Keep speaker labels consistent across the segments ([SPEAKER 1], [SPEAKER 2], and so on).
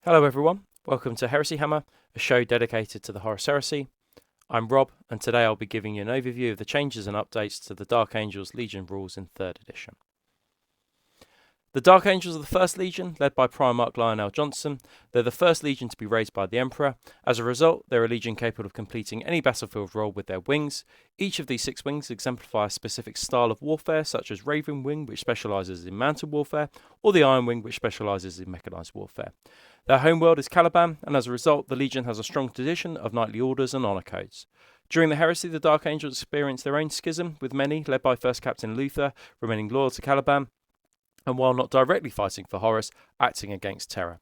[SPEAKER 1] Hello everyone, welcome to Heresy Hammer, a show dedicated to the Horus Heresy. I'm Rob, and today I'll be giving you an overview of the changes and updates to the Dark Angels Legion rules in 3rd edition. The Dark Angels are the first Legion, led by Primarch Lionel Johnson. They're the first Legion to be raised by the Emperor. As a result, they're a Legion capable of completing any battlefield role with their wings. Each of these 6 wings exemplify a specific style of warfare, such as Raven Wing, which specialises in mounted warfare, or the Iron Wing, which specialises in mechanised warfare. Their homeworld is Caliban, and as a result, the Legion has a strong tradition of knightly orders and honour codes. During the Heresy, the Dark Angels experienced their own schism, with many, led by First Captain Luther, remaining loyal to Caliban, and while not directly fighting for Horus, acting against Terra.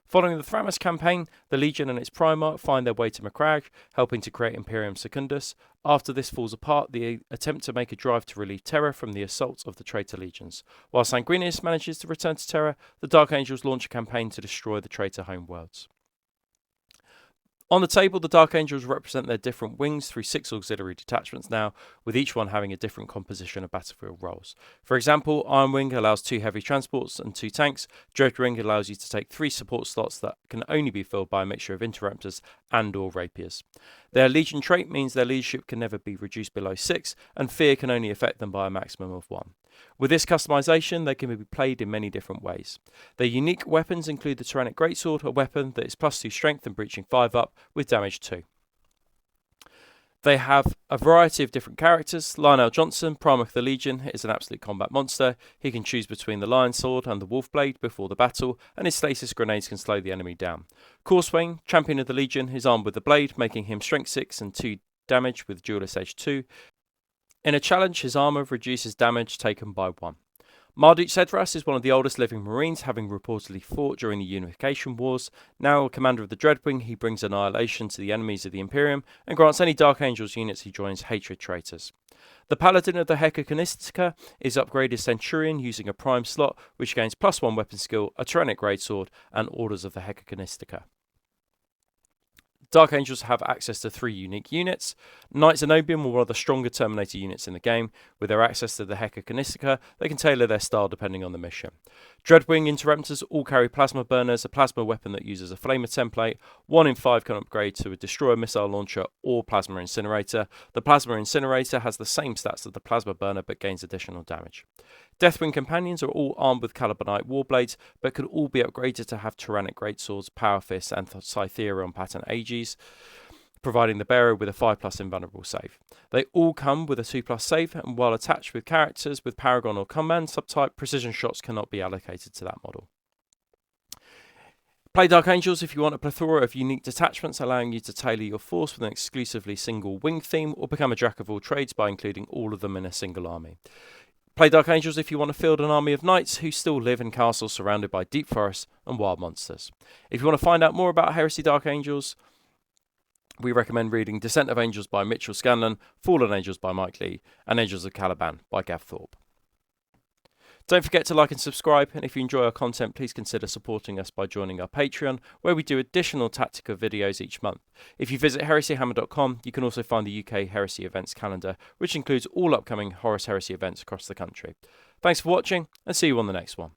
[SPEAKER 1] Following the Thramas campaign, the Legion and its Primarch find their way to Macragge, helping to create Imperium Secundus. After this falls apart, they attempt to make a drive to relieve Terra from the assaults of the traitor legions. While Sanguinius manages to return to Terra, the Dark Angels launch a campaign to destroy the traitor homeworlds. On the table, the Dark Angels represent their different wings through 6 auxiliary detachments now, with each one having a different composition of battlefield roles. For example, Iron Wing allows 2 heavy transports and 2 tanks. Dread Wing allows you to take 3 support slots that can only be filled by a mixture of interrupters and or rapiers. Their Legion trait means their leadership can never be reduced below 6, and fear can only affect them by a maximum of 1. With this customization, they can be played in many different ways. Their unique weapons include the Tyrannic Greatsword, a weapon that is +2 strength and breaching 5 up with damage 2. They have a variety of different characters. Lionel Johnson, Primarch of the Legion, is an absolute combat monster. He can choose between the Lion Sword and the Wolf Blade before the battle, and his stasis grenades can slow the enemy down. Corswain, Champion of the Legion, is armed with the blade, making him strength 6 and 2 damage with Duelist Edge 2. In a challenge, his armour reduces damage taken by 1. Marduk Sedras is one of the oldest living Marines, having reportedly fought during the Unification Wars. Now a commander of the Dreadwing, he brings annihilation to the enemies of the Imperium and grants any Dark Angels units he joins hatred traitors. The Paladin of the Hecaconistica is upgraded Centurion using a prime slot, which gains +1 weapon skill, a Tyrannic Greatsword, and Orders of the Hecaconistica. Dark Angels have access to 3 unique units. Knights Zenobium are one of the stronger Terminator units in the game. With their access to the Hecaconistica, they can tailor their style depending on the mission. Dreadwing Interruptors all carry Plasma Burners, a plasma weapon that uses a Flamer template. 1 in 5 can upgrade to a Destroyer Missile Launcher or Plasma Incinerator. The Plasma Incinerator has the same stats as the Plasma Burner but gains additional damage. Deathwing Companions are all armed with Calibanite Warblades, but could all be upgraded to have Tyrannic Greatswords, Power Fists, and Scytheron pattern Ages, providing the bearer with a 5+ invulnerable save. They all come with a 2+ save, and while attached with characters with Paragon or Command subtype, precision shots cannot be allocated to that model. Play Dark Angels if you want a plethora of unique detachments allowing you to tailor your force with an exclusively single wing theme, or become a jack of all trades by including all of them in a single army. Play Dark Angels if you want to field an army of knights who still live in castles surrounded by deep forests and wild monsters. If you want to find out more about Heresy Dark Angels, we recommend reading Descent of Angels by Mitchell Scanlon, Fallen Angels by Mike Lee, and Angels of Caliban by Gav Thorpe. Don't forget to like and subscribe, and if you enjoy our content, please consider supporting us by joining our Patreon, where we do additional tactical videos each month. If you visit heresyhammer.com, you can also find the UK Heresy events calendar, which includes all upcoming Horus Heresy events across the country. Thanks for watching, and see you on the next one.